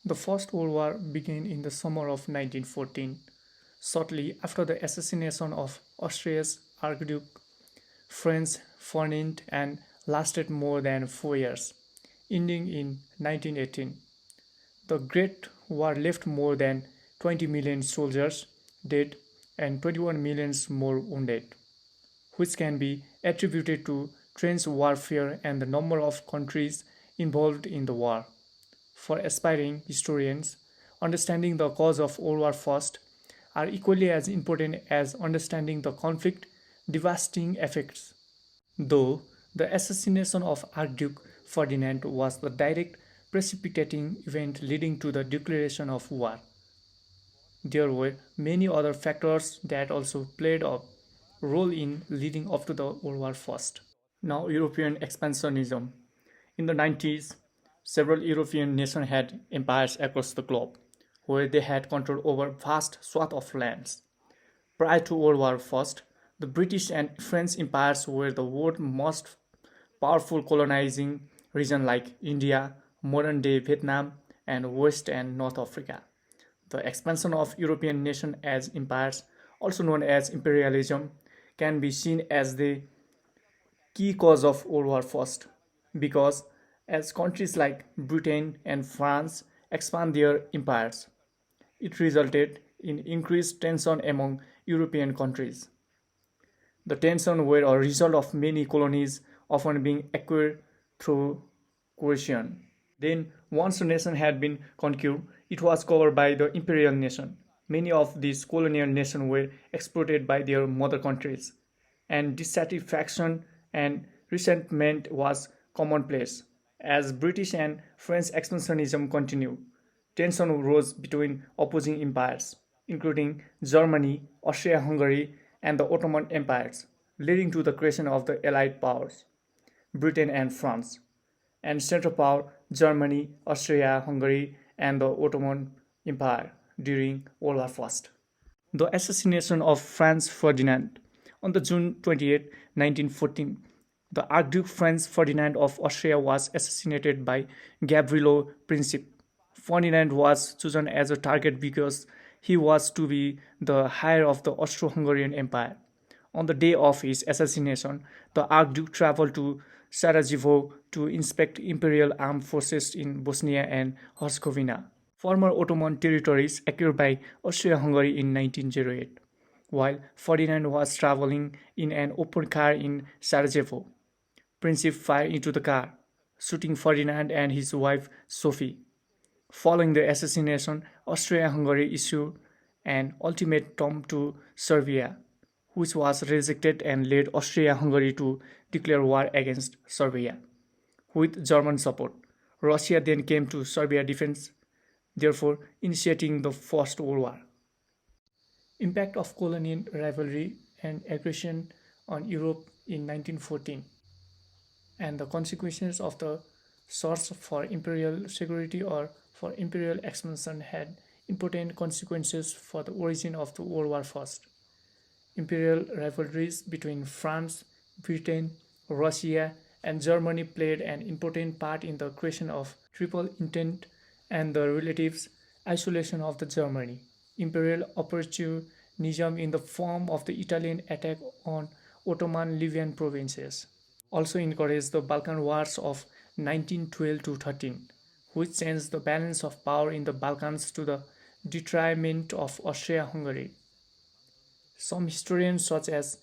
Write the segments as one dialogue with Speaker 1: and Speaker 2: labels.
Speaker 1: The First World War began in the summer of 1914, shortly after the assassination of Austria's Archduke Franz Ferdinand and lasted more than 4 years, ending in 1918. The Great War left more than 20 million soldiers dead and 21 million more wounded, which can be attributed to trench warfare and the number of countries involved in the war. For aspiring historians, understanding the cause of World War I are equally as important as understanding the conflict devastating effects. Though the assassination of Archduke Ferdinand was the direct precipitating event leading to the declaration of war, there were many other factors that also played a role in leading up to the World War I. Now, European expansionism. In the 90s, several European nations had empires across the globe, where they had control over vast swaths of lands. Prior to World War I, the British and French empires were the world's most powerful colonizing regions like India, modern-day Vietnam, and West and North Africa. The expansion of European nations as empires, also known as imperialism, can be seen as the key cause of World War I because as countries like Britain and France expand their empires, it resulted in increased tension among European countries. The tension were a result of many colonies often being acquired through coercion. Then, once a nation had been conquered, it was covered by the imperial nation. Many of these colonial nations were exploited by their mother countries, and dissatisfaction and resentment was commonplace. As British and French expansionism continued, tension rose between opposing empires, including Germany, Austria-Hungary, and the Ottoman empires, leading to the creation of the Allied powers, Britain and France, and Central Power, Germany, Austria-Hungary, and the Ottoman Empire during World War I. The assassination of Franz Ferdinand on the June 28, 1914, the Archduke Franz Ferdinand of Austria was assassinated by Gavrilo Princip. Ferdinand was chosen as a target because he was to be the heir of the Austro-Hungarian Empire. On the day of his assassination, the Archduke traveled to Sarajevo to inspect imperial armed forces in Bosnia and Herzegovina, former Ottoman territories acquired by Austria-Hungary in 1908, while Ferdinand was traveling in an open car in Sarajevo. Princip fired into the car, shooting Ferdinand and his wife Sophie. Following the assassination, Austria-Hungary issued an ultimatum to Serbia, which was rejected and led Austria-Hungary to declare war against Serbia. With German support, Russia then came to Serbia's defense, therefore initiating the First World War. Impact of colonial rivalry and aggression on Europe in 1914 and the consequences of the search for imperial security or for imperial expansion had important consequences for the origin of the World War I. Imperial rivalries between France, Britain, Russia, and Germany played an important part in the creation of Triple Entente and the relative isolation of the Germany. Imperial opportunism in the form of the Italian attack on Ottoman Libyan provinces also encouraged the Balkan Wars of 1912 to 13, which changed the balance of power in the Balkans to the detriment of Austria-Hungary. Some historians such as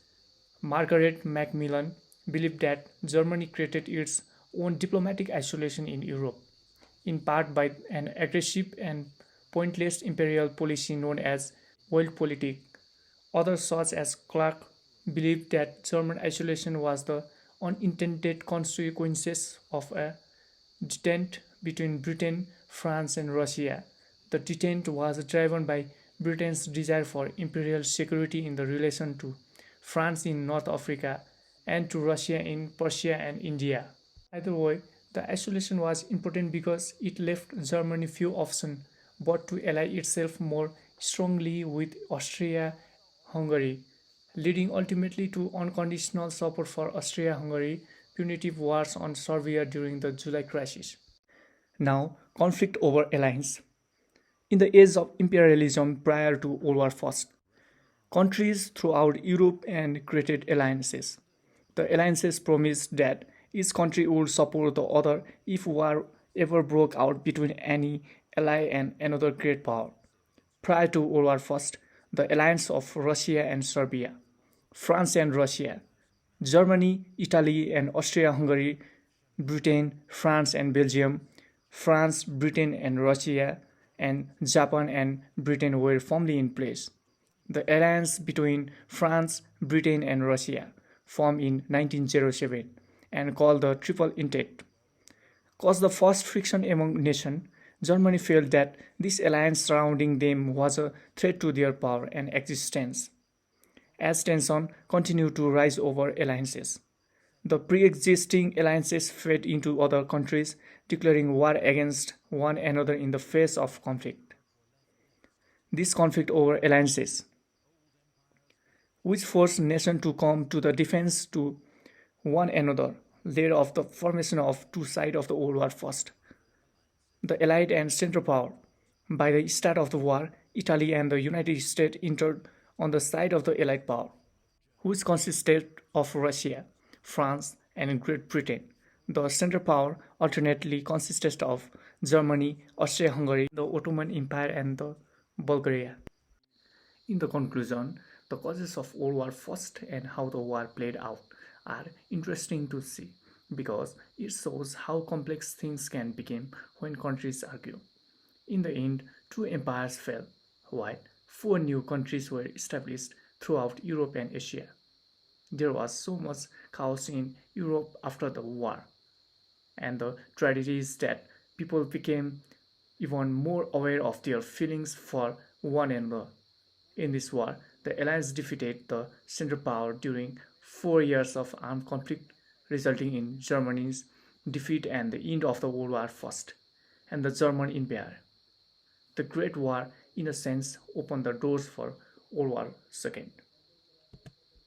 Speaker 1: Margaret Macmillan believe that Germany created its own diplomatic isolation in Europe, in part by an aggressive and pointless imperial policy known as Weltpolitik. Others such as Clark believed that German isolation was the unintended consequences of a detente between Britain, France, and Russia. The detente was driven by Britain's desire for imperial security in the relation to France in North Africa and to Russia in Persia and India. Either way, the isolation was important because it left Germany few options but to ally itself more strongly with Austria-Hungary, leading ultimately to unconditional support for Austria-Hungary punitive wars on Serbia during the July crisis. Now, conflict over alliance. In the age of imperialism prior to World War I, countries throughout Europe and created alliances. The alliances promised that each country would support the other if war ever broke out between any ally and another great power. Prior to World War I, the alliance of Russia and Serbia, France and Russia, Germany, Italy and Austria-Hungary, Britain, France and Belgium, France, Britain and Russia, and Japan and Britain were firmly in place. The alliance between France, Britain and Russia formed in 1907 and called the Triple Entente caused the first friction among nations. Germany felt that this alliance surrounding them was a threat to their power and existence. As tension continued to rise over alliances, the pre-existing alliances fed into other countries, declaring war against one another in the face of conflict. This conflict over alliances, which forced nations to come to the defense to one another, led of the formation of two sides of the World War I. The Allied and Central Power. By the start of the war, Italy and the United States entered on the side of the Allied power, which consisted of Russia, France, and Great Britain. The Central Power alternately consisted of Germany, Austria-Hungary, the Ottoman Empire, and the Bulgaria. In the conclusion, the causes of World War I and how the war played out are interesting to see because it shows how complex things can become when countries argue. In the end, two empires fell, while four new countries were established throughout Europe and Asia. There was so much chaos in Europe after the war, and the tragedy is that people became even more aware of their feelings for one another. In this war, the Allies defeated the Central Power during 4 years of armed conflict, resulting in Germany's defeat and the end of the World War I and the German Empire. The Great War, in a sense, opened the doors for World War II.